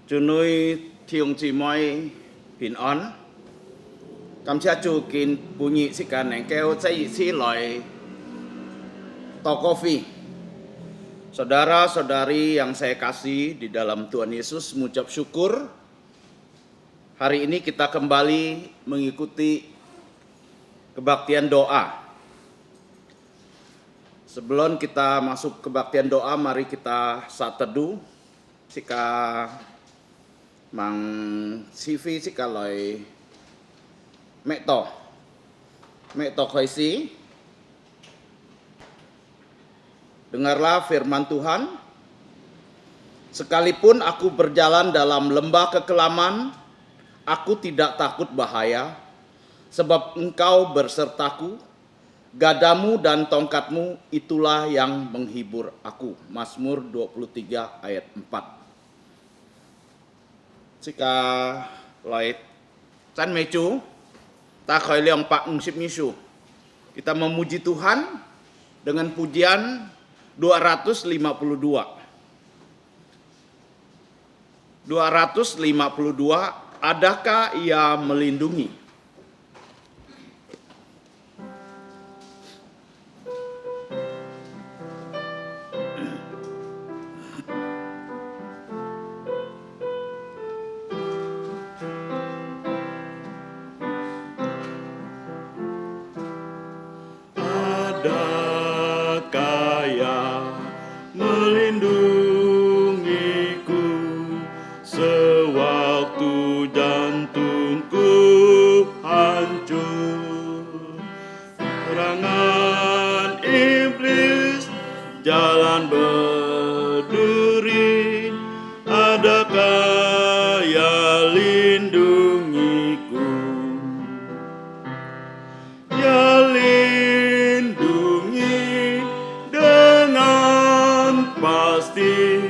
Chú nuôi thiong chỉ moi bình an. Cảm ơn chú kín bunyi sikan yang kau saya isi loy to kopi. Saudara-saudari yang saya kasih di dalam Tuhan Yesus, mengucap syukur. Hari ini kita kembali mengikuti kebaktian doa. Sebelum kita masuk kebaktian doa, mari kita saat teduh. Sika mang CV sika loy Mekto koisi. Dengarlah firman Tuhan. Sekalipun aku berjalan dalam lembah kekelaman, aku tidak takut bahaya, sebab Engkau bersertaku, gadamu dan tongkatmu itulah yang menghibur aku. Mazmur 23 ayat 4. Jika loit Chan Mecu, tak koi leong pak ngusip misu. Kita memuji Tuhan dengan pujian 252. 252, adakah Ia melindungi? Jalan berduri, adakah Ya lindungiku? Ya lindungi dengan pasti,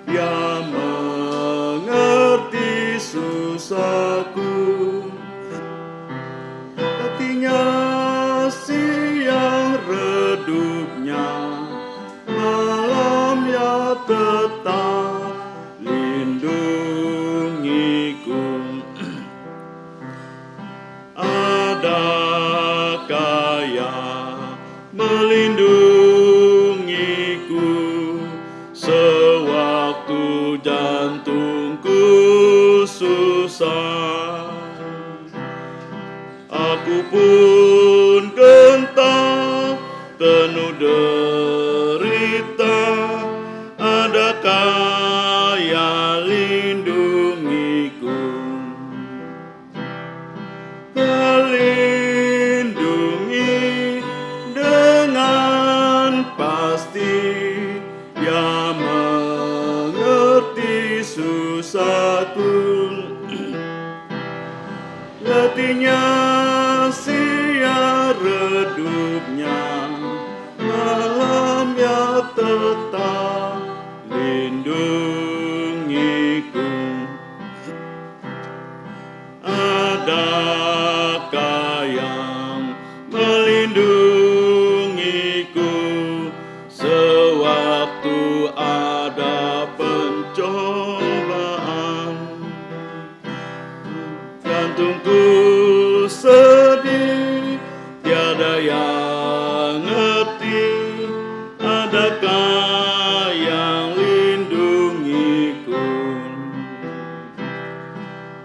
Ya mengerti susahku. Hatinya siang redupnya, malam Ya tetap lindungiku. Adakah Ya melindungiku sewaktu jantungku susah? Aku pun gentar penuh derita, adakah Ya lindungiku? Melindungi dengan pasti, Ya mengerti susahku. Letihnya siang redupnya, malam Ya tetap lindungiku. Adakah Yang melindungiku sewaktu ada pencobaan? Jantungku sedih, tiada yang ngerti, adakah Yang lindungiku?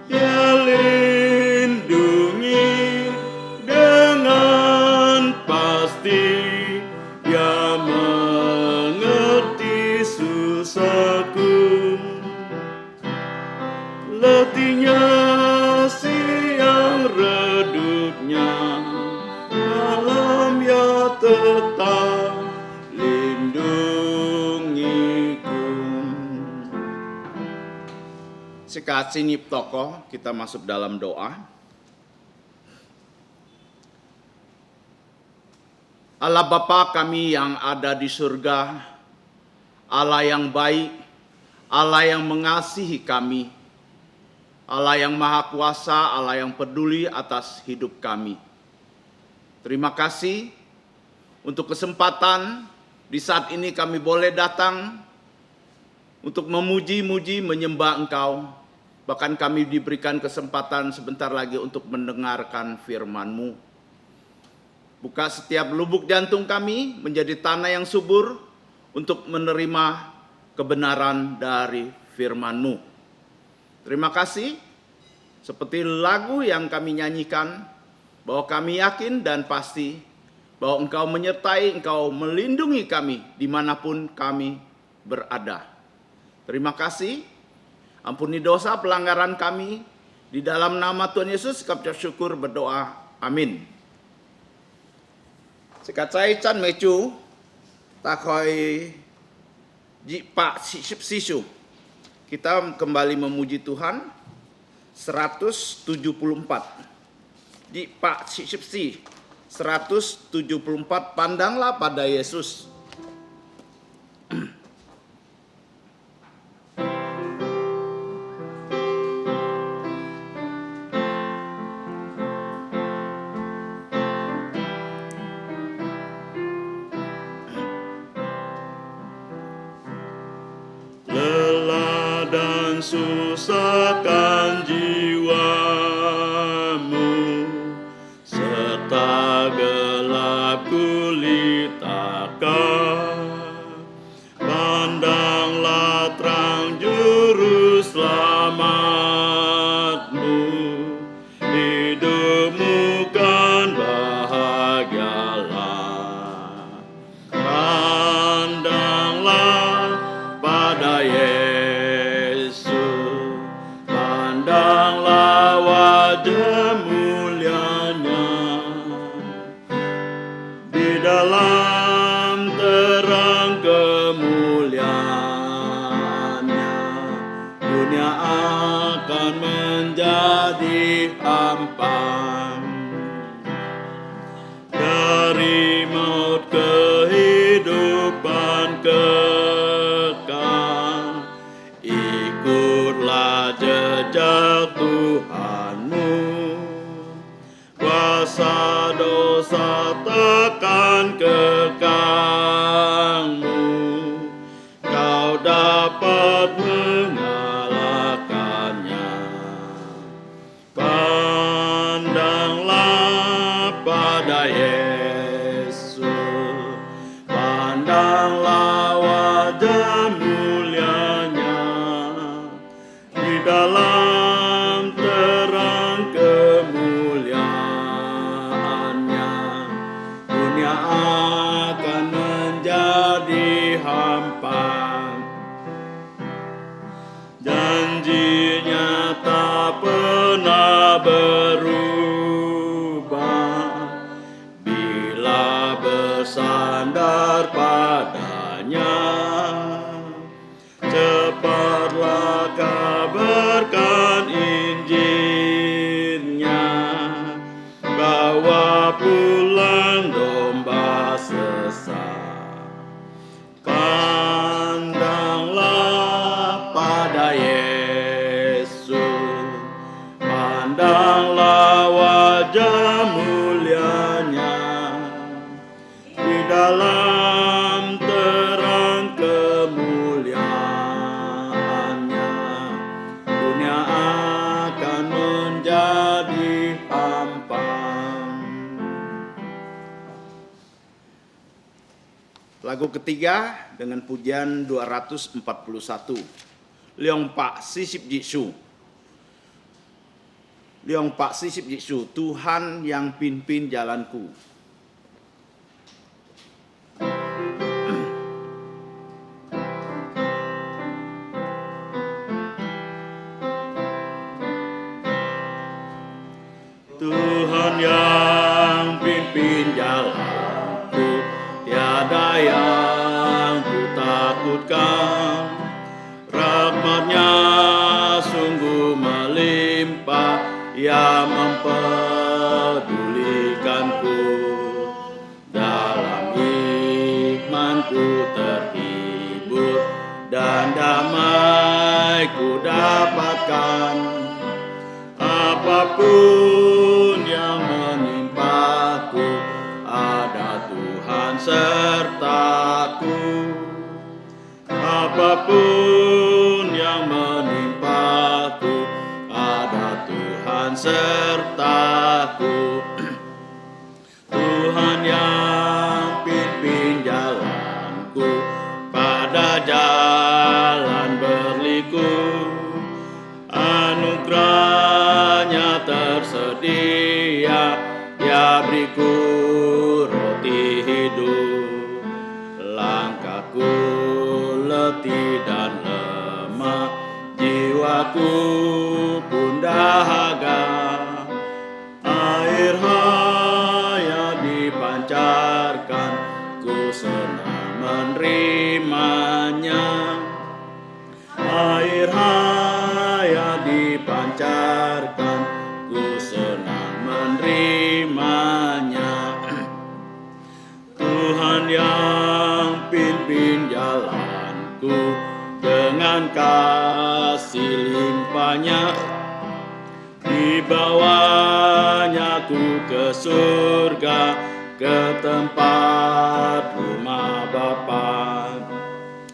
Ya lindungi dengan pasti, Ya mengerti susahku. Letihnya siang redupnya, malam Ya tetap lindungiku. Sikat sinip toko, kita masuk dalam doa. Allah Bapa kami yang ada di surga, Allah yang baik, Allah yang mengasihi kami, Allah yang maha kuasa, Allah yang peduli atas hidup kami. Terima kasih untuk kesempatan di saat ini kami boleh datang untuk memuji-muji, menyembah Engkau. Bahkan kami diberikan kesempatan sebentar lagi untuk mendengarkan firman-Mu. Buka setiap lubuk jantung kami menjadi tanah yang subur untuk menerima kebenaran dari firman-Mu. Terima kasih, seperti lagu yang kami nyanyikan, bahwa kami yakin dan pasti bahwa Engkau menyertai, Engkau melindungi kami dimanapun kami berada. Terima kasih, ampuni dosa pelanggaran kami, di dalam nama Tuhan Yesus kami bersyukur berdoa, amin. Sekat saya Chan Mecu, tak koi Pak Sisu. Kita kembali memuji Tuhan, 174. Di Pak Sipsi 174, pandanglah pada Yesus. Lelah dan susahkan jiwamu, serta gelap gulitakan. Pandanglah terang juru selamatmu, hidupmu kan bahagialah. Pandanglah pada Yesus, pandanglah wajah mulianya, di dalam terang kemuliaannya, dunia akan menjadi hampa. Dari maut kehidupan kekal, ikutlah jejak Tuhanmu. Kuasa dosa tekan kekangmu, kau dapat mengalahkannya. Pandanglah pada Yesus, pandanglah wajah mulianya, di dalam terang kemuliaannya, dunia akan menjadi hampa. Janjinya tak pernah berubah, bila bersandar padanya. Cepatlah kabarkan Injilnya, bawa pulang domba sesat. Pandanglah pada Yesus, pandanglah wajah mulianya, di dalam terang kemuliaannya, dunia akan menjadi hampa. Lagu ketiga dengan pujian 241. Leong Pak Sisip Jishu. Leong Pak Sisip Jishu, Tuhan yang pimpin jalanku. Tuhan yang pimpin jalanku, tiada yang ku takutkan. Rahmat-Nya sungguh melimpah, Ia mempedulikanku. Dalam imanku terhibur, dan damai ku dapatkan. Apapun yang menimpaku, ada Tuhan sertaku. Apapun sertaku. Tuhan yang pimpin jalanku pada jalan berliku, anugerahnya tersedia, ya beriku roti hidup. Langkahku letih dan lemah, jiwaku pun dahaga. Air hayat dipancarkan, ku senang menerimanya. Air hayat dipancarkan, ku senang menerimanya. Tuhan yang pimpin jalanku dengan kasih limpahnya, di bawahnya ku ke surga, ke tempat rumah Bapa.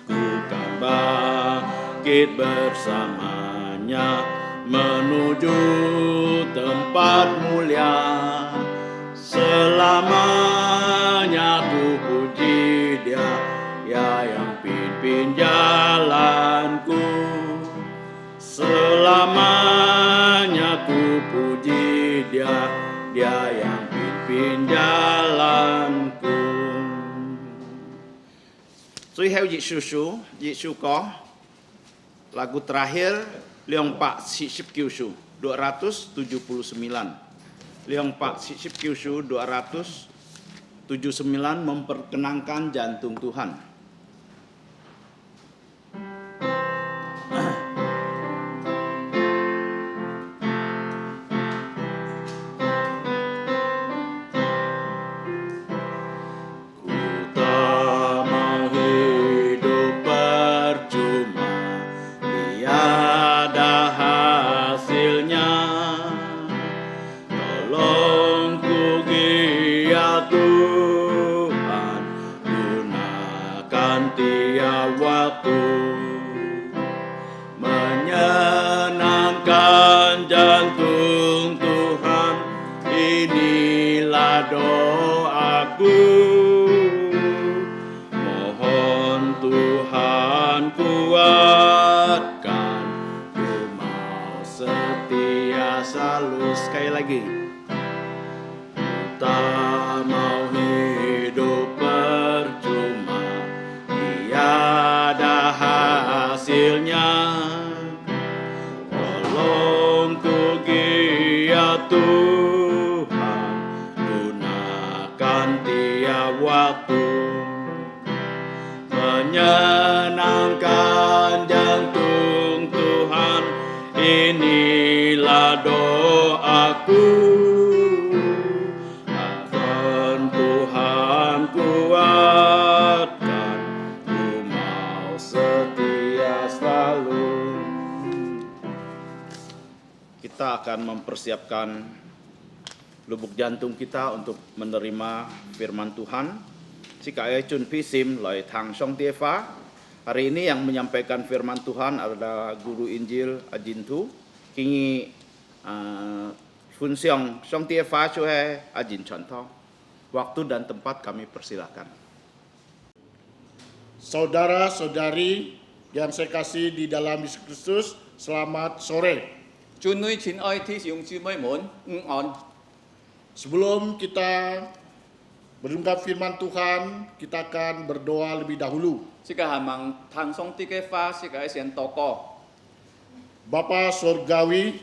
Ku kan bangkit bersamanya menuju tempat mulia. Selamanya ku puji Dia, ya yang pimpin jalanku. Selamanya ku puji Dia, Dia yang pimpin jalanku. 最後葉樹樹，葉樹歌lagu terakhir Leong Pak Sisip Kyushu 279. Leong Pak Sisip Kyushu 279 memperkenankan jantung Tuhan. Menyenangkan jantung Tuhan, inilah doaku. Mohon Tuhan kuatkan, ku mau setia selalu. Sekali lagi. Tak mau hidup percuma, tiada hasilnya. Tolong ku giat Tuhan, gunakan tiap waktu. Menyenangkan jantung Tuhan, inilah doaku. Tuhan kuatkan, ku mau setia selalu. Kita akan mempersiapkan lubuk jantung kita untuk menerima firman Tuhan. Jika Chun Pisim Loi Tang Song Tiefa, hari ini yang menyampaikan firman Tuhan adalah Guru Injil Ajintu. Kini Funsiong Song Tiefa Chue Ajin Contoh. Waktu dan tempat kami persilakan. Saudara-saudari yang saya kasih di dalam Yesus Kristus, selamat sore. 尊女親愛弟兄姊妹們，午安。 Sebelum kita berungkap firman Tuhan, kita akan berdoa lebih dahulu. 這個係問唐宋啲嘅花，這個係先禱告。 Bapa Surgawi,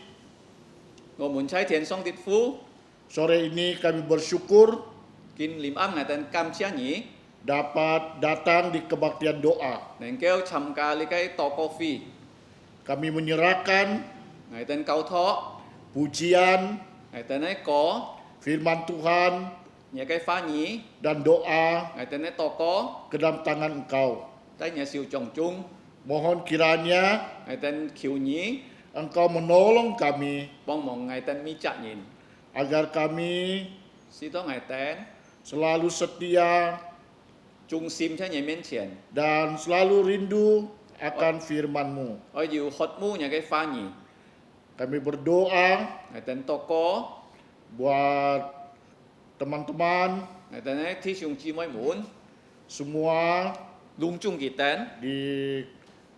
我們在天上的父， sore ini kami bersyukur 見念啱我哋感謝你， dapat datang di kebaktian doa. 能夠參加呢個禱告會， Kami menyerahkan 我哋交託， pujian, 我哋呢歌， firman Tuhan, 你嘅翻譯， dan doa 我哋呢禱告， ke dalam tangan Engkau. 在你手中中， Mohon kiranya 我哋求你 Engkau menolong kami 幫忙我哋มี責任， agar kami 使到我哋 selalu setia 忠心在你面前， dan selalu rindu akan firman-Mu. 我要渴慕你嘅翻譯。Kami berdoa ngày tên toko buat teman-teman ngày tên ấy thi sung chi mới muốn semua lung chung kỳ tên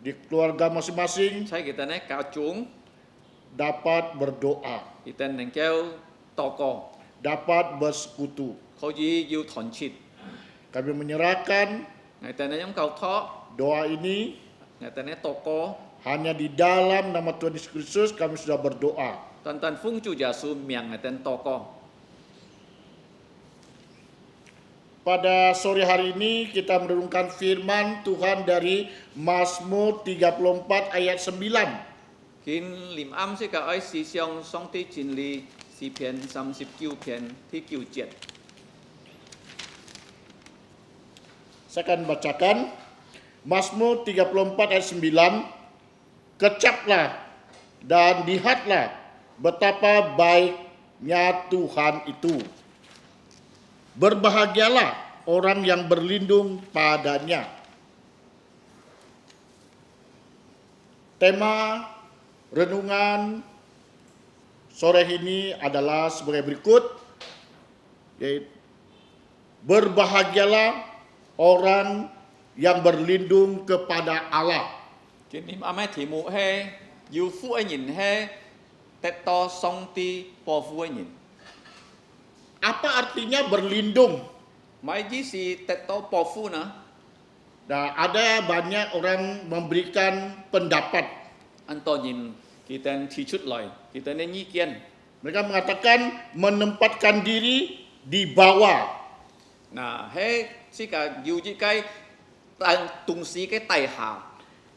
di keluarga masing-masing sai kỳ tên ấy cao chung dapat berdoa, kỳ tên neng kêu toko dapat bersekutu. khó gì yêu thon chít Kami menyerahkan ngày tên ấy giống cầu thọ doa ini ngày tên ấy toko hanya di dalam nama Tuhan Yesus Kristus kami sudah berdoa. tên tên phung chu Yesus miệng ngày tên toko. Pada sore hari ini kita merenungkan firman Tuhan dari Mazmur 34 ayat 9. Khiến liềm âm sẽ cả ấy sĩ song song tí chính lý sĩ phiền 39 phiền thi kiều triệt. Saya akan bacakan Mazmur 34 ayat 9. Kecaplah dan lihatlah betapa baiknya Tuhan itu. Berbahagialah orang yang berlindung padanya. Tema renungan sore ini adalah sebagai berikut, yaitu berbahagialah orang yang berlindung kepada Allah. Khiến liềm âm ấy thì mụ hay yêu phụ ấy nhìn hay tết to song tí bò phụ ấy nhìn. Apa artinya berlindung? Mai ji si tết to bò phụ nè. Nah, ada banyak orang memberikan pendapat. Anh to nhìn kỳ tên thi chút lời, kỳ tên nên nhi kiên. Mereka mengatakan menempatkan diri di bawah. Nah, hay si cả yêu ji cái tung si cái tài hạ.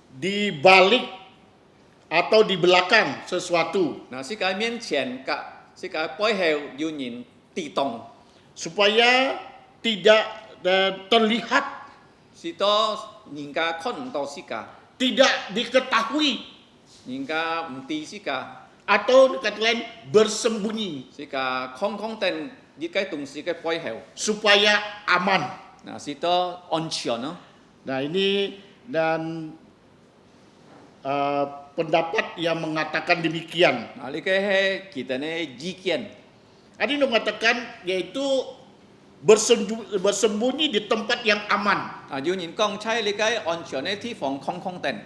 Di balik atau di belakang sesuatu Nah, si cả miễn chèn cả si cả bói heo yêu nhìn tì tông. supaya tidak terlihat, Si to nhìn cả con to si cả, tidak diketahui nhìn cả tí si cả. atau kata lain bersembunyi Si cả không tên những cái tung si cái bói heo. supaya aman. Nah, si to on chion no. Nah, ini dan pendapat yang mengatakan demikian. Nah, li cái hay kỳ tên ấy ji kiên. Ada yang mengatakan yaitu bersembunyi di tempat yang aman. À, yêu nhìn con trai li cái on chion ấy thi phòng không tên.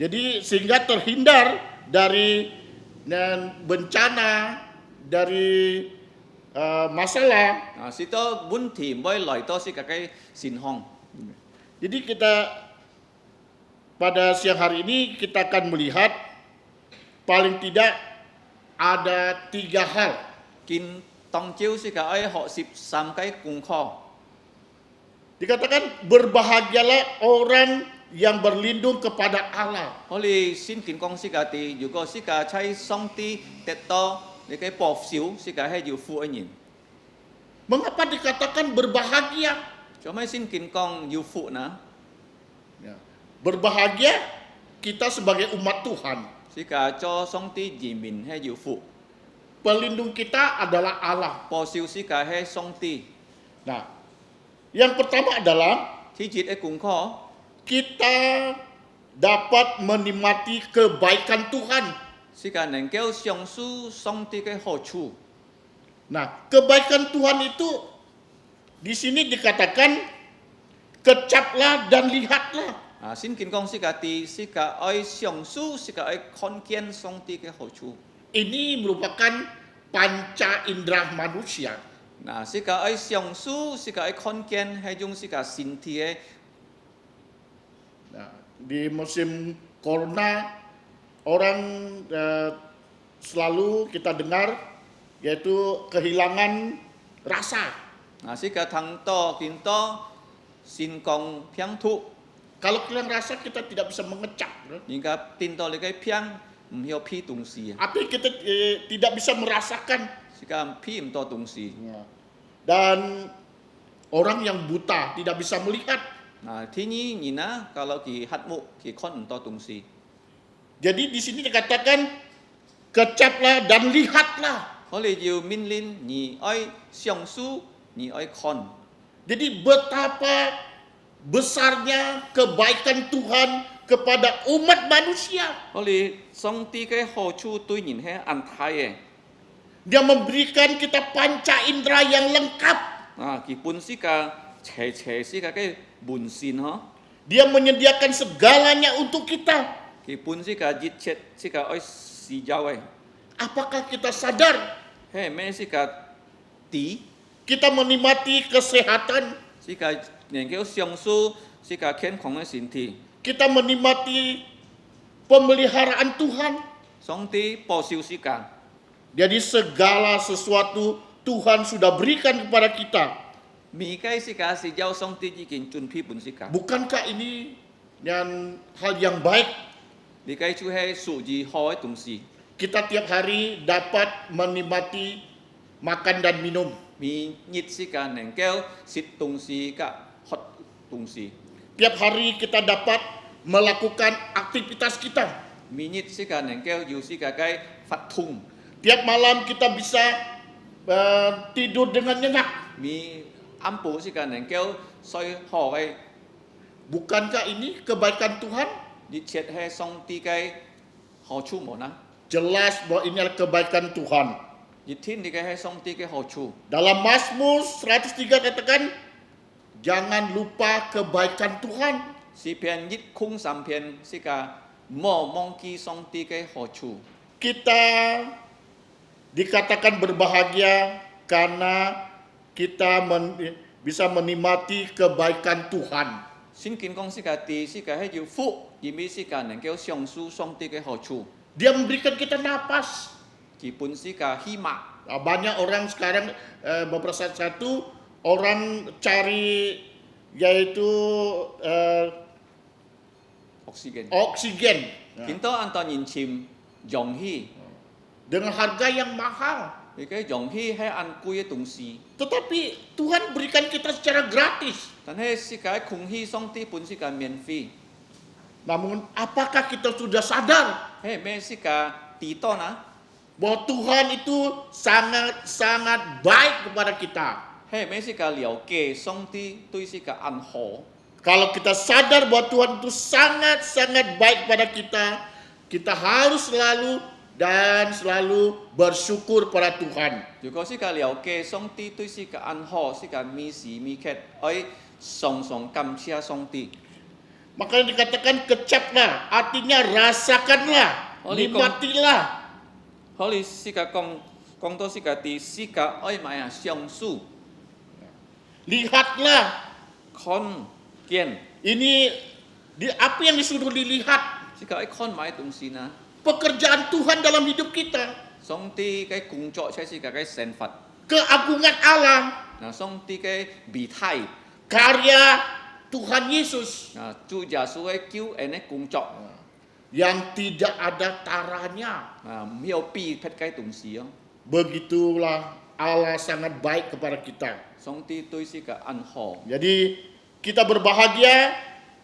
Jadi sehingga terhindar dari bencana, dari masalah. À, si to bún thì mới lời to si cả cái xin hong. Jadi kita pada siang hari ini kita akan melihat paling tidak ada 3 hal. Kinh tông chiếu si cả ấy họ xịp xăm cái cung kho. Dikatakan berbahagialah orang yang berlindung kepada Allah. Holy xin kính con si cả thì dù có si cả chay song ti tết to để cái bọt xíu si cả hay dù phụ anh nhìn. Mengapa dikatakan berbahagia? Cho mấy xin kính con dù phụ nè. Ya. Berbahagia kita sebagai umat Tuhan. Si cả cho song ti gì mình hay dù phụ. Pelindung kita adalah Allah. Bò xíu si cả hay song ti. Nah, yang pertama adalah Thì chít ấy cung kho. kita dapat menikmati kebaikan Tuhan. Si cả nền kéo xiong su song ti cái hồ chu. Nah, kebaikan Tuhan itu di sini dikatakan kecaplah dan lihatlah. À, xin kính con si cả thì si cả ấy xiong su si cả ấy con kiên song ti cái hồ chu. Ini merupakan panca indera manusia. Nah, si cả ấy xiong su si cả ấy con kiên hay dùng si cả xin ti ấy. Nah, di musim corona orang selalu kita dengar yaitu kehilangan rasa. Nah, si cả thằng to kín to xin con phiang thụ. Kalau kehilangan rasa kita tidak bisa mengecap. Những cái tin to lấy cái phiang hiểu phi tung si. Artinya kita tidak bisa merasakan. Si cả phi to tung si. Dan orang yang buta tidak bisa melihat. Nah, thế nhí nhìn á, kalau kỳ hạt mụ kỳ con to tung si. Jadi di sini dikatakan kecaplah dan lihatlah. Oleh yêu min lin nhị oi xiong su nhị oi con. Jadi betapa besarnya kebaikan Tuhan kepada umat manusia. 我哋上帝嘅好處對人係安泰嘅， Dia memberikan kita panca indera yang lengkap. 啊，佢本是個斜是個嘅門線嗬， Dia menyediakan segalanya untuk kita. 佢本是個熱切是個愛施教嘅， Apakah kita sadar 係咩是個地， kita menikmati kesehatan, 是個能夠享受是個健康嘅身體， kita menikmati pemeliharaan Tuhan. 上帝保守是個， Jadi segala sesuatu Tuhan sudah berikan kepada kita. 每個是個施教上帝已經準備本是個， Bukankah ini yang hal yang baik? 你個就係屬於好嘅東西， Kita tiap hari dapat menikmati makan dan minum. 每日是個能夠食東西個喝東西， Tiap hari kita dapat melakukan aktivitas kita. 每日是個能夠有是個嘅發通。 Tiap malam kita bisa tidur dengan nyenyak. มี安保是個能夠睡好嘅， Bukankah ini kebaikan Tuhan? 熱切係上帝嘅好處冇啦， Jelas bahwa ini adalah kebaikan Tuhan. 熱天你嘅係上帝嘅好處。 Dalam Mazmur 103 katakan, jangan lupa kebaikan Tuhan. 詩篇103篇是個莫忘記上帝嘅好處。 Kita dikatakan berbahagia karena kita bisa menikmati kebaikan Tuhan. 聖經講是個地是個係要福，因為是個能夠享受上帝嘅好處。 Dia memberikan kita napas. 基本是個希望， Nah, banyak orang sekarang beberapa satu orang cari yaitu oksigen。 oksigen. Nah, 見到安當人潛氧氣， dengan harga yang mahal. 你嘅氧氣係按貴嘅東西。 Tetapi Tuhan berikan kita secara gratis. 但係是個空氣上帝本是個免費， Namun apakah kita sudah sadar 係咩是個地多呢？ bahwa Tuhan itu sangat-sangat baik kepada kita? 係咩是個了解上帝對是個安好？ Kalau kita sadar bahwa Tuhan itu sangat-sangat baik pada kita, kita harus selalu bersyukur pada Tuhan. 如果是個了解上帝對是個安好，是個每時每刻愛常常感謝上帝。 Makanya dikatakan kecaplah, artinya rasakanlah, Oleh nikmatilah. 好你是個講到是個地是個愛買啊享受， Lihatlah, 看見 ini apa yang disuruh dilihat? 是個愛看買東西呢？ Pekerjaan Tuhan dalam hidup kita, 上帝嘅工作才是個嘅成法， keagungan Allah, 嗱上帝嘅美態， karya Tuhan Yesus 嗱主耶穌嘅救恩嘅工作， yang tidak ada taranya. 啊唔有比別嘅東西哦。 Begitulah Allah sangat baik kepada kita. 上帝對是個安好， Jadi kita berbahagia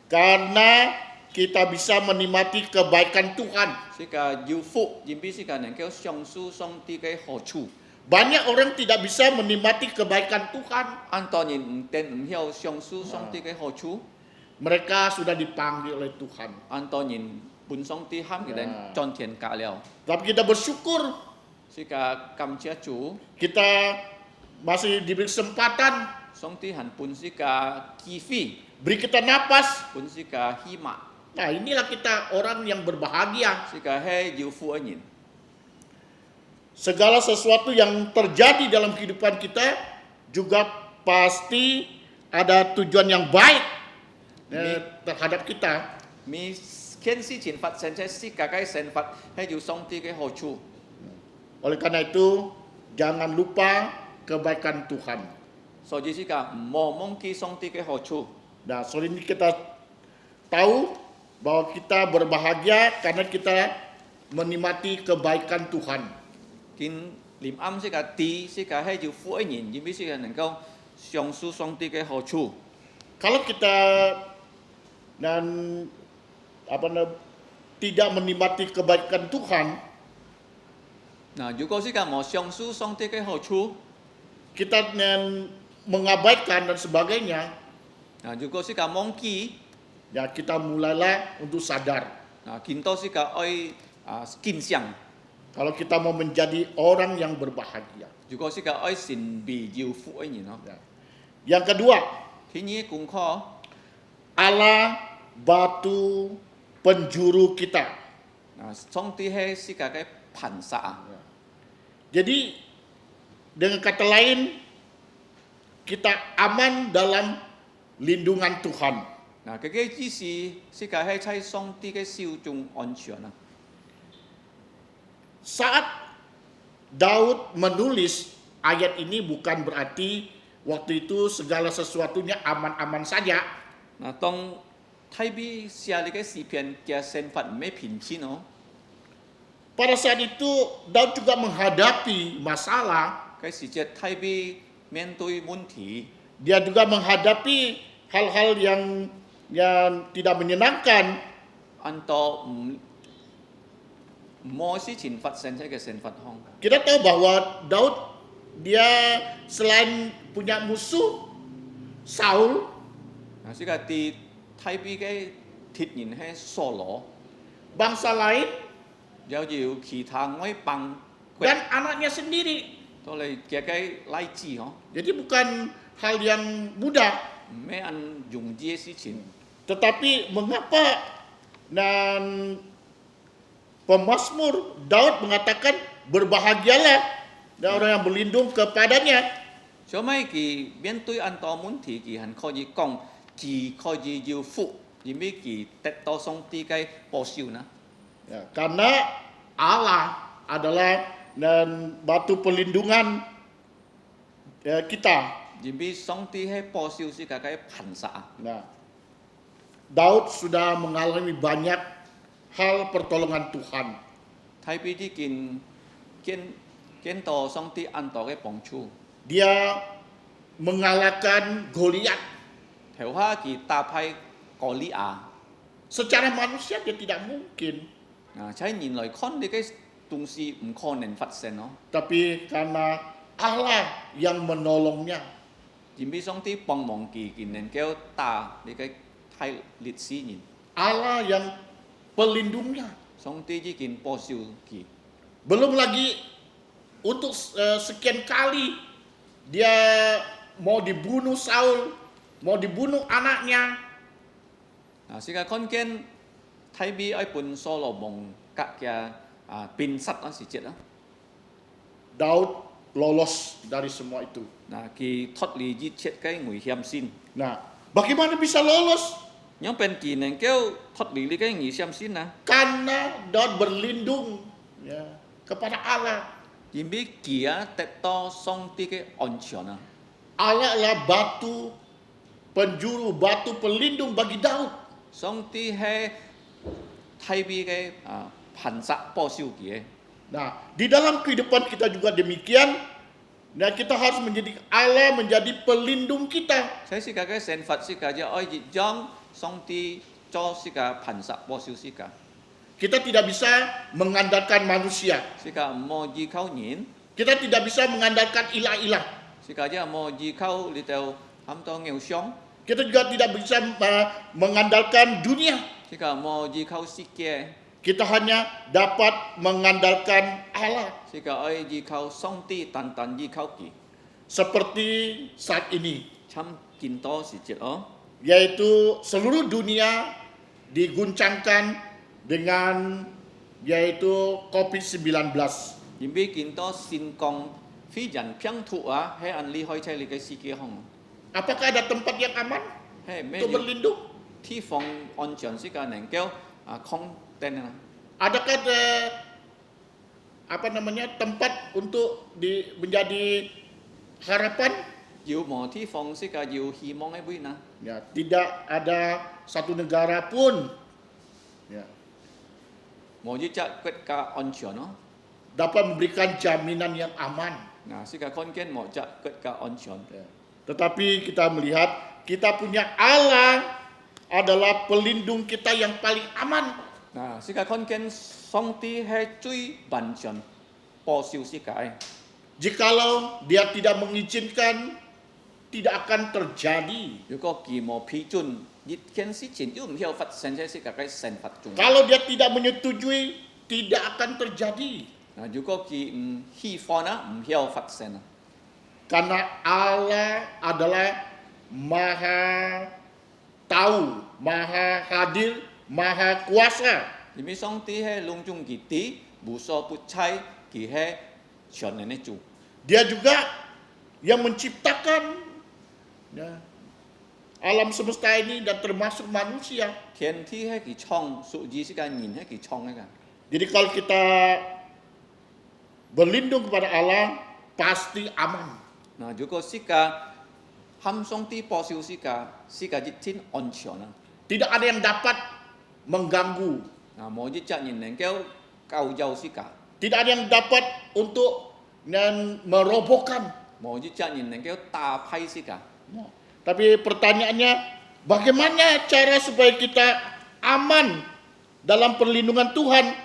karena kita bisa menikmati kebaikan Tuhan. 是個有福，因為是個能夠享受上帝嘅好處。 Banyak orang tidak bisa menikmati kebaikan Tuhan. 按當然唔曉享受上帝嘅好處， Mereka sudah dipanggil oleh Tuhan. 按當然本上帝喊佢哋進天家了， Tapi kita bersyukur 是個感謝主， kita masih diberi kesempatan, 上帝係本是個機會， beri kita napas. 本是個希望， Nah, inilah kita orang yang berbahagia. 是個係有福嘅人。 Segala sesuatu yang terjadi dalam kehidupan kita juga pasti ada tujuan yang baik terhadap kita. 每件事情發生在世界嘅成法係有上帝嘅好處， Oleh karena itu, jangan lupa kebaikan Tuhan. 所以是個唔好忘記上帝嘅好處。 Nah, sore ini kita tahu bahwa kita berbahagia karena kita menikmati kebaikan Tuhan. 見念啱是個地，是個係有福嘅人，因為是個能夠享受上帝嘅好處。 Kalau kita tidak menikmati kebaikan Tuhan, 嗱，如果是個冇享受上帝嘅好處， kita mengabaikan dan sebagainya, juga sika mongki, Ya, kita mulailah untuk sadar. kinto sika oi skin siang, Kalau kita mau menjadi orang yang berbahagia. juga sika oi sin bi jiu fu oi ni no. Ya. Yang kedua, Thi nhi kung kho, Allah batu penjuru kita. song ti he sika cái phan sa. Jadi dengan kata lain, kita aman dalam lindungan Tuhan. Cái chỉ是sika he chai song ti cái siêu trung an全啊。 Saat Daud menulis ayat ini bukan berarti waktu itu segala sesuatunya aman-aman saja.當睇bi寫你嘅視頻嘅身法唔係平遷哦， Pada saat itu Daud juga menghadapi masalah. 嘅時節睇bi面對問題， Dia juga menghadapi hal-hal yang tidak menyenangkan. 按到唔冇事情發生喺嘅身法項。 Kita tahu bahwa Daud dia selain punya musuh Saul, 是個啲睇bi嘅鐵人係掃羅， bangsa lain 又要其他外邦， dan anaknya sendiri. 到嚟嘅拉枝哦， Jadi bukan hal yang mudah. 唔係按容易嘅事情。 Tetapi mengapa dan pemazmur Daud mengatakan berbahagialah dan orang yang berlindung kepadanya. 所以佢面對按到問題，佢係可以講，佢可以要服，因為佢得到上帝嘅保守呢。 Ya, karena Allah adalah dan batu perlindungan kita. 因為上帝係保守是個嘅磐石。 Nah, Daud sudah mengalami banyak hal pertolongan Tuhan. 睇邊啲見到上帝按到嘅幫助， Dia mengalahkan Goliat. 頭下佢打敗歌利亞。 Secara manusia dia tidak mungkin. 喺人來看，呢嘅東西唔可能發生咯。 Tapi karena Allah yang menolongnya. 因為上帝幫忙佢能夠打呢個太烈士人， Allah yang pelindungnya. 上帝已經保守佢。 Belum lagi untuk sekian kali dia mau dibunuh Saul, mau dibunuh anaknya. 是個看見睇邊一本所羅門格嘅變質嗰時節啦。 Daud lolos dari semua itu. 佢脫離一切嘅危險先。 Nah, bagaimana bisa lolos? 因為佢能夠脫離呢個危險先啊， Karena Daud berlindung ya, kepada Allah. 因為佢得到上帝嘅安全啊。 Allah adalah batu penjuru, batu pelindung bagi Daud. 上帝係睇邊嘅磐石保守佢嘅。 Nah, di dalam kehidupan kita juga demikian. Nah, kita harus menjadi Allah menjadi pelindung kita. 在世界嘅神法世界就愛將上帝做世界磐石保守世界， Kita tidak bisa mengandalkan manusia. 世界唔好依靠人， Kita tidak bisa mengandalkan ilah-ilah. 世界就唔好依靠你就喊到偶像， Kita juga tidak bisa mengandalkan dunia. 世界唔好依靠世界， Kita hanya dapat mengandalkan Allah. 世界愛依靠上帝，單單依靠佢。 Seperti saat ini. 參見多時節哦， Yaitu seluruh dunia diguncangkan dengan yaitu COVID-19. 因為見多先講非人偏土啊，係按厲害出嚟嘅世界行， Apakah ada tempat yang aman 係咩 untuk berlindung? 地方安全世界能夠抗定啊？ Adakah tempat untuk menjadi harapan? 要無地方世界要希望嘅會啊？ Ya, tidak ada satu negara pun ya, 無一隻國家安全咯。 dapat memberikan jaminan yang aman. 世界看見無一隻國家安全。 Ya. Tetapi kita melihat kita punya Allah adalah pelindung kita yang paling aman. 世界看見上帝係最完全保守世界。 Jikalau dia tidak mengizinkan tidak akan terjadi. 如果佢冇批准，呢件事情都唔曉發生喺世界嘅憲法中。 Kalau dia tidak menyetujui, tidak akan terjadi. 如果佢唔喜歡啊，唔曉發生啊。 Karena Allah adalah Maha Tahu, Maha Hadir, Maha Kuasa. 因為上帝係隆中佢啲，無所不猜，佢係全能嘅主。 Dia juga yang menciptakan ya, alam semesta ini dan termasuk manusia. 天地係佢創，屬於是個人係佢創嘅。 Jadi kalau kita berlindung kepada Allah, pasti aman. 嗱，如果是個喊上帝保守是個一天安全啊。 Tidak ada yang dapat mengganggu. 嗱，冇一隻人能夠救救是個， Tidak ada yang dapat untuk merobohkan. 冇一隻人能夠打敗是個。 Tapi pertanyaannya, bagaimana cara supaya kita aman dalam perlindungan Tuhan?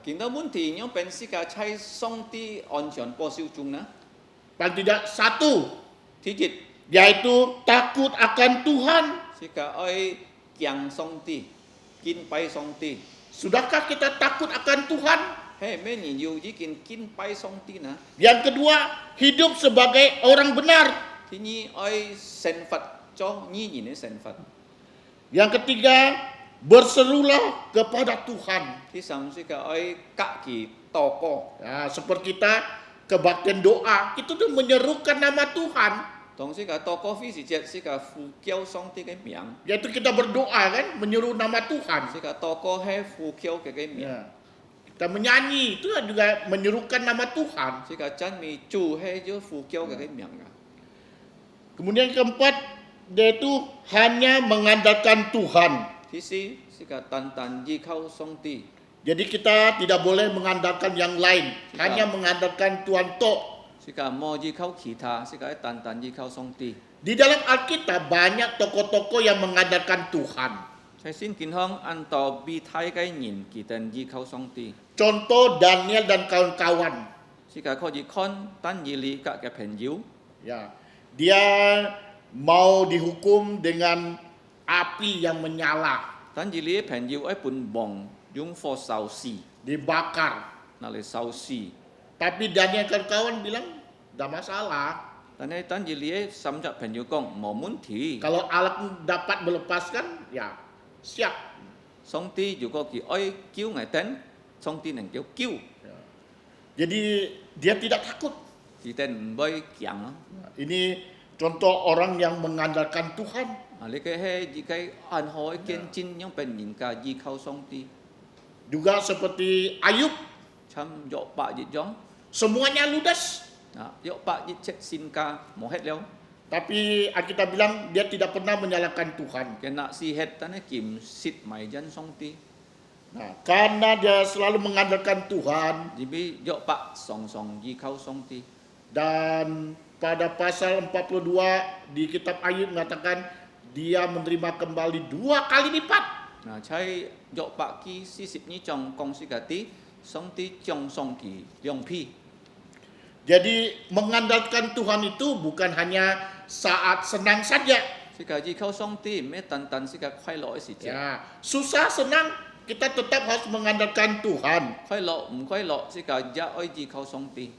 見到問題有變是個喺上帝安全保守中呢？ Paling tidak satu, 第一 yaitu takut akan Tuhan. 是個愛敬上帝，敬拜上帝。 Sudahkah kita takut akan Tuhan? 係咩人要已經敬拜上帝呢？ Yang kedua, hidup sebagai orang benar. 第二愛懲罰咗義人嘅懲罰。 Yang ketiga, berserulah kepada Tuhan. 第三是個愛格己禱告。 Ya, seperti kita kebaktian doa, kita tuh menyerukan nama Tuhan. 同時個禱告非是隻是個呼叫上帝嘅名， Yaitu kita berdoa kan, menyeru nama Tuhan. 是個禱告係呼叫佢嘅名， Ya. Kita menyanyi itu juga menyerukan nama Tuhan. 是個讚美主係要呼叫佢嘅名㗎。 Kemudian yang keempat, yaitu hanya mengandalkan Tuhan. 第四是個單單依靠上帝， Jadi kita tidak boleh mengandalkan yang lain, hanya mengandalkan Tuhan tok. 是個冇依靠其他，是個單單依靠上帝。 Di dalam Alkitab banyak tokoh-tokoh yang mengandalkan Tuhan. 在聖經上按照備胎嘅人，佢哋依靠上帝， Contoh Daniel dan kawan-kawan. 是個可以看但以理嘅朋友， Ya, dia mau dihukum dengan api yang menyala, 但以理嘅朋友喺本網用火燒死， dibakar. 拿嚟燒死。 Tapi Daniel dan kawan bilang, tidak masalah. 但係但以理甚至朋友講冇問題。 Kalau Allah dapat melepaskan, ya siap. 上帝如果佢愛救我哋，上帝能夠救， Ya. Jadi dia tidak takut. 佢哋唔會驚啊！ Ini contoh orang yang mengandalkan Tuhan. 你嘅係而家按好見證，讓別人家依靠上帝， Juga seperti Ayub, 參約伯一樣。 semuanya ludas. 約伯一切善家冇hết了， Tapi Alkitab bilang dia tidak pernah menyalahkan Tuhan. 嘅那是hết，但係佢唔蝕埋因上帝。 Nah, karena dia selalu mengandalkan Tuhan, 因為約伯常常依靠上帝。 dan pada pasal 42 di kitab Ayub mengatakan dia menerima kembali 2 kali lipat. 喺約伯記42章講是嗰啲，上帝將上帝兩批。 Jadi mengandalkan Tuhan itu bukan hanya saat senang saja. 是個依靠上帝，唔係單單是個快樂嘅事情。 Ya, susah senang kita tetap harus mengandalkan Tuhan. 快樂唔快樂是個也愛依靠上帝，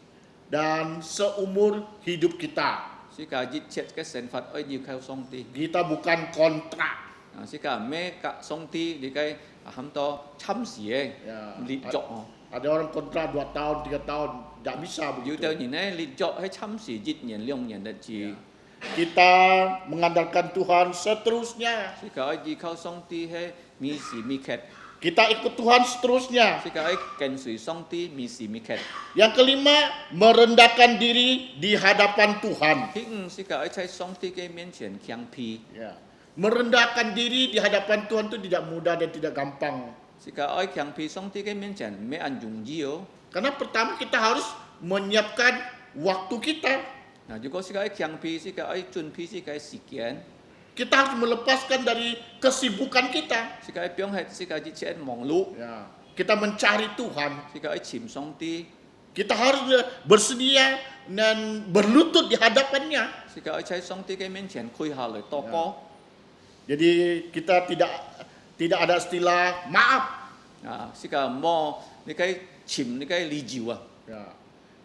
Dan seumur hidup kita, 是個一切嘅懲罰愛依靠上帝。 kita bukan kontrak. 是個咩個上帝你嘅很多參事嘅 Ya, 列作哦。 ada orang kontrak 2 tahun, 3 tahun, tidak bisa 有 begitu. 啲人咧列作喺參事1年2年嘅字， Kita mengandalkan Tuhan seterusnya. 是個愛依靠上帝係咪時咪刻， Kita ikut Tuhan seterusnya. 是個愛跟隨上帝咪時咪刻。 Yang kelima, merendahkan diri di hadapan Tuhan. 第五是個愛喺上帝嘅面前謙卑， Ya. Merendahkan diri di hadapan Tuhan itu tidak mudah dan tidak gampang. 是個愛謙卑上帝嘅面前唔係按容易哦。 Karena pertama kita harus menyiapkan waktu kita. 如果是個愛謙卑，是個愛準備，是個愛時間， Kita harus melepaskan dari kesibukan kita. 是個愛表現，是個一切忙碌， Ya. Kita mencari Tuhan. 是個愛尋上帝， Kita harus bersedia dan berlutut di hadapannya. 是个喺上帝嘅面前跪下來禱告。 Jadi kita tidak ada istilah maaf. 啊，是個冇你嘅潛你嘅理由啊， Ya.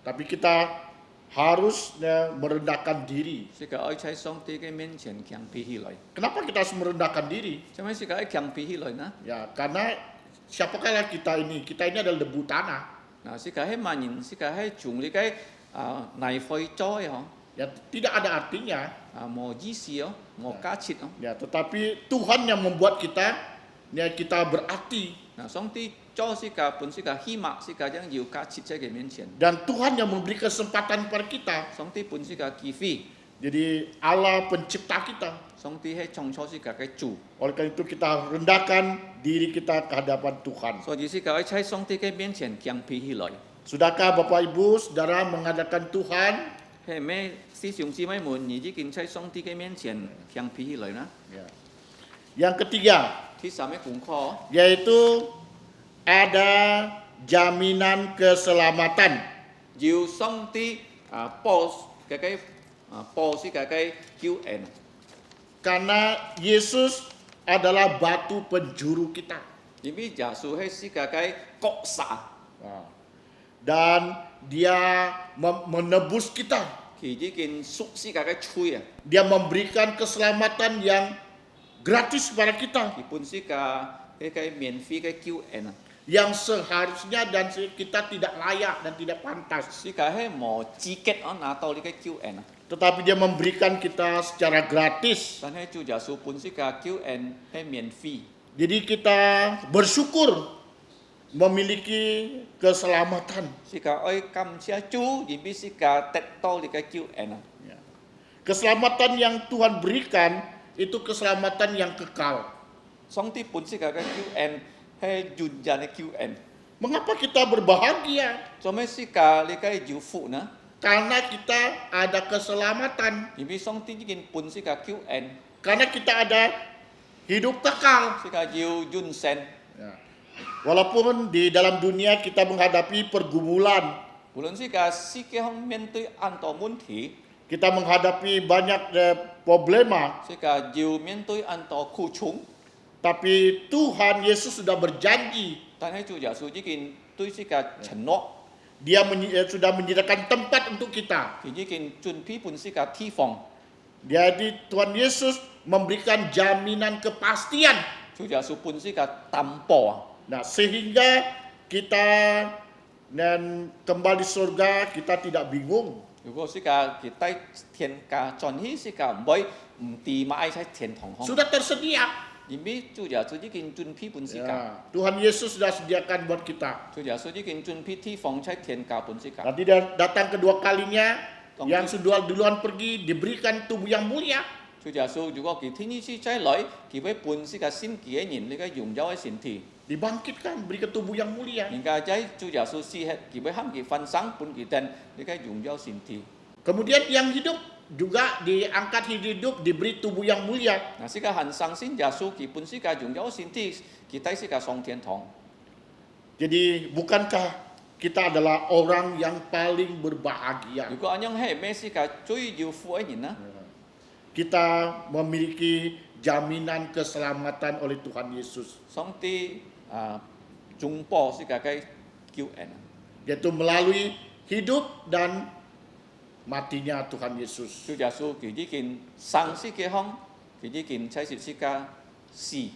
Tapi kita harus merendahkan diri. 是個喺上帝嘅面前強卑起來。 Kenapa kita harus merendahkan diri? 做咩是個喺強卑起來呢？ Ya, karena siapakah kita ini? Kita ini adalah debu tanah. 啊，是個喺萬人，是個喺從你嘅泥灰做嘅嗬， Ya, tidak ada artinya. 啊冇意思哦，冇價值哦。 Ya, tetapi Tuhan yang membuat kita, ya kita berarti. 嗱，上帝做是個本是個希望，是個將要價值在佢面前。 Dan Tuhan yang memberi kesempatan kepada kita. 上帝本是個機會， Jadi Allah pencipta kita. 上帝係創造是個嘅主， Oleh karena itu kita rendahkan diri kita ke hadapan Tuhan. 所以是個喺上帝嘅面前強卑起來。 Sudahkah Bapak Ibu Saudara mengadakan Tuhan? 係咩師兄姊妹們已經喺上帝嘅面前強卑起來呢？ Ya. Yang ketiga, 第三個功課 yaitu ada jaminan keselamatan. 要上帝保是個嘅救恩， Karena Yesus adalah batu penjuru kita. 因為耶穌係是個嘅國煞， Dan dia menebus kita. 佢已經屬是個嘅吹啊， Dia memberikan keselamatan yang gratis kepada kita. 佢本是個嘅免費嘅救恩啊， Yang seharusnya dan kita tidak layak dan tidak pantas. 是個係冇資格拿到呢個救恩啊， Tetapi dia memberikan kita secara gratis. 但係主耶穌本是個救恩係免費， Jadi kita bersyukur memiliki keselamatan. 是個愛感謝主，因為是個得到呢個救恩啊， Keselamatan yang Tuhan berikan itu keselamatan yang kekal. 上帝本是個嘅救恩係永遠嘅救恩， Mengapa kita berbahagia? 做咩是個呢個有福呢？ Karena kita ada keselamatan. 因為上帝已經本是個救恩， Karena kita ada hidup kekal. 是個要永生。 Walaupun di dalam dunia kita menghadapi pergumulan, 無論是個世界上面對很多問題， kita menghadapi banyak problema, 是個要面對很多苦衷， tapi Tuhan Yesus sudah berjanji. 但係主耶穌已經對是個承諾， Dia sudah menyediakan tempat untuk kita. 佢已經準備本是個地方。 Jadi Tuhan Yesus memberikan jaminan kepastian. 主耶穌本是個擔保啊！ Nah, sehingga kita dan kembali surga kita tidak bingung. 如果是個佢帶天家轉去是個唔會唔地買喺天堂空， Sudah tersedia. 因為主耶穌已經準備本是個， Ya, Tuhan Yesus sudah sediakan buat kita. 主耶穌已經準備地方喺天家本是個。 Nanti dia datang kedua kalinya, yang sudah duluan pergi diberikan tubuh yang mulia. 主耶穌如果佢天意之再來，佢會本是個先幾年呢個擁有嘅身體。 Dibangkitkan, berikan tubuh yang mulia. 而家在主耶穌死後，佢會喊佢分生本佢哋呢個擁有身體。 Kemudian yang hidup juga diangkat hidup, diberi tubuh yang mulia. 嗱，是個恒生先耶穌佢本是個擁有身體，佢帶是個上天堂。 Jadi bukankah kita adalah orang yang paling berbahagia? 如果咁樣係咩是個最要富嘅人呢？ Kita memiliki jaminan keselamatan oleh Tuhan Yesus, 上帝中保是個嘅救恩， yaitu melalui hidup dan matinya Tuhan Yesus. 主耶穌佢已經生死嘅空，佢已經在十字架死。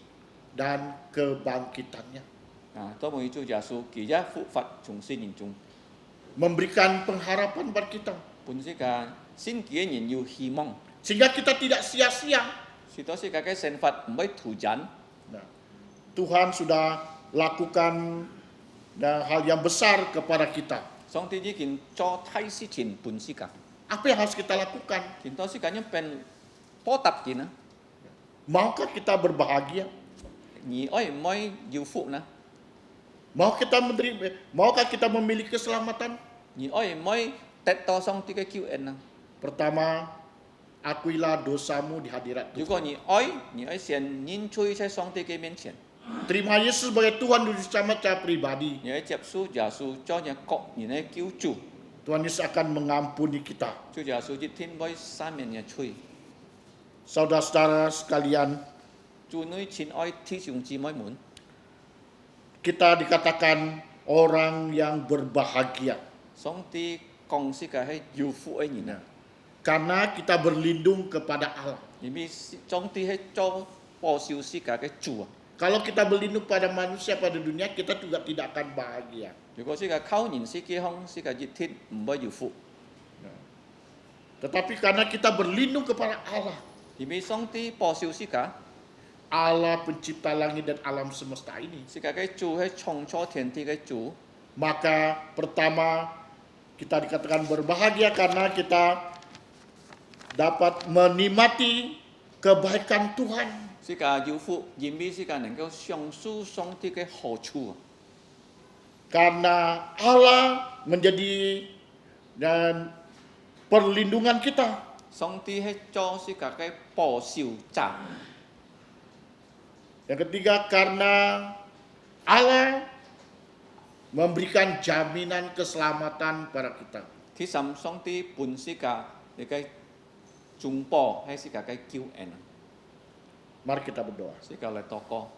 Dan kebangkitannya, 當我主耶穌佢一復活從死人中， memberikan pengharapan buat kita, 本是個先幾人要希望， sehingga kita tidak sia-sia. 是到是個嘅生活唔會徒然。 Nah, Tuhan sudah lakukan hal yang besar kepada kita. 上帝已經做太事情本是個， Apa yang harus kita lakukan? 見到是個人變波答見啊， Maukah kita berbahagia? 而愛唔愛要福呢？ Maukah kita memiliki keselamatan? 而愛唔愛得到上帝嘅救恩呢？ Pertama, akuilah dosamu di hadirat 如 Tuhan. 果你愛先認罪在上帝嘅面前， Terima Yesus sebagai Tuhan dan Juru Selamat secara pribadi. 你愛接受耶穌做你國，你嘅救主， Tuhan Yesus akan mengampuni kita. 主耶穌一天會三面嘅吹， Saudara-saudara sekalian, 主女親愛弟兄姊妹們， kita dikatakan orang yang berbahagia 上帝講是個係有福嘅人啊， karena kita berlindung kepada Allah. 因為上帝係做保守世界嘅主啊。 Kalau kita berlindung pada manusia pada dunia, kita juga tidak akan bahagia. 如果是個靠人世界方，是個一天唔會有福， Tetapi karena kita berlindung kepada Allah, 因為上帝保守世界， Allah pencipta langit dan alam semesta ini, 世界嘅主係創造天地嘅主， maka pertama kita dikatakan berbahagia karena kita dapat menikmati kebaikan Tuhan. 是個有福，因為是個能夠享受上帝嘅好處啊。 Karena Allah menjadi dan perlindungan kita. 上帝係做是個嘅保守者， Yang ketiga karena Allah memberikan jaminan keselamatan pada kita. 第三，上帝本是個你嘅中保，係是個嘅救恩， Mari kita berdoa. 是個嚟禱告。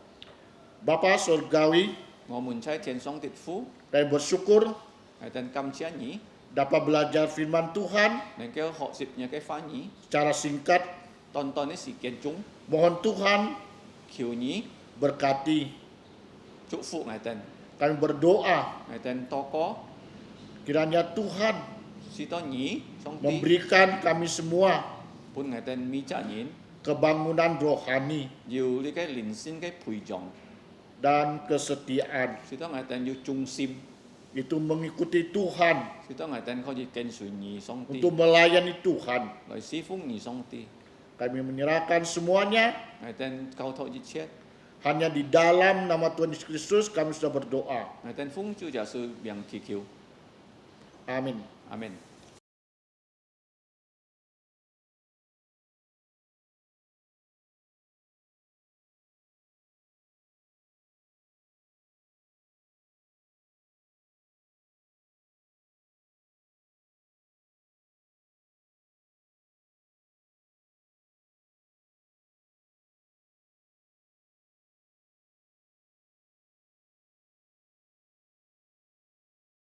Bapa Surgawi, 我們在天上的父， kami bersyukur 係等感謝你， dapat belajar firman Tuhan 能夠學習你嘅翻譯， secara singkat. 短短嘅時間中， Mohon Tuhan 求你 berkati. 祝福我哋， Kami berdoa 我哋禱告， kiranya Tuhan 使到你上帝 memberikan kami semua 本我哋每一人 kebangunan rohani 要你嘅靈性嘅培養， dan kesetiaan. 使到我哋要忠心， Itu mengikuti Tuhan, 使到我哋可以跟隨你上帝， untuk melayani Tuhan. 來侍奉你上帝， Kami menyerahkan semuanya 我哋交託一切， hanya di dalam nama Tuhan Yesus Kristus kami sudah berdoa. 我哋奉主耶穌名祈求， Amin. 阿門。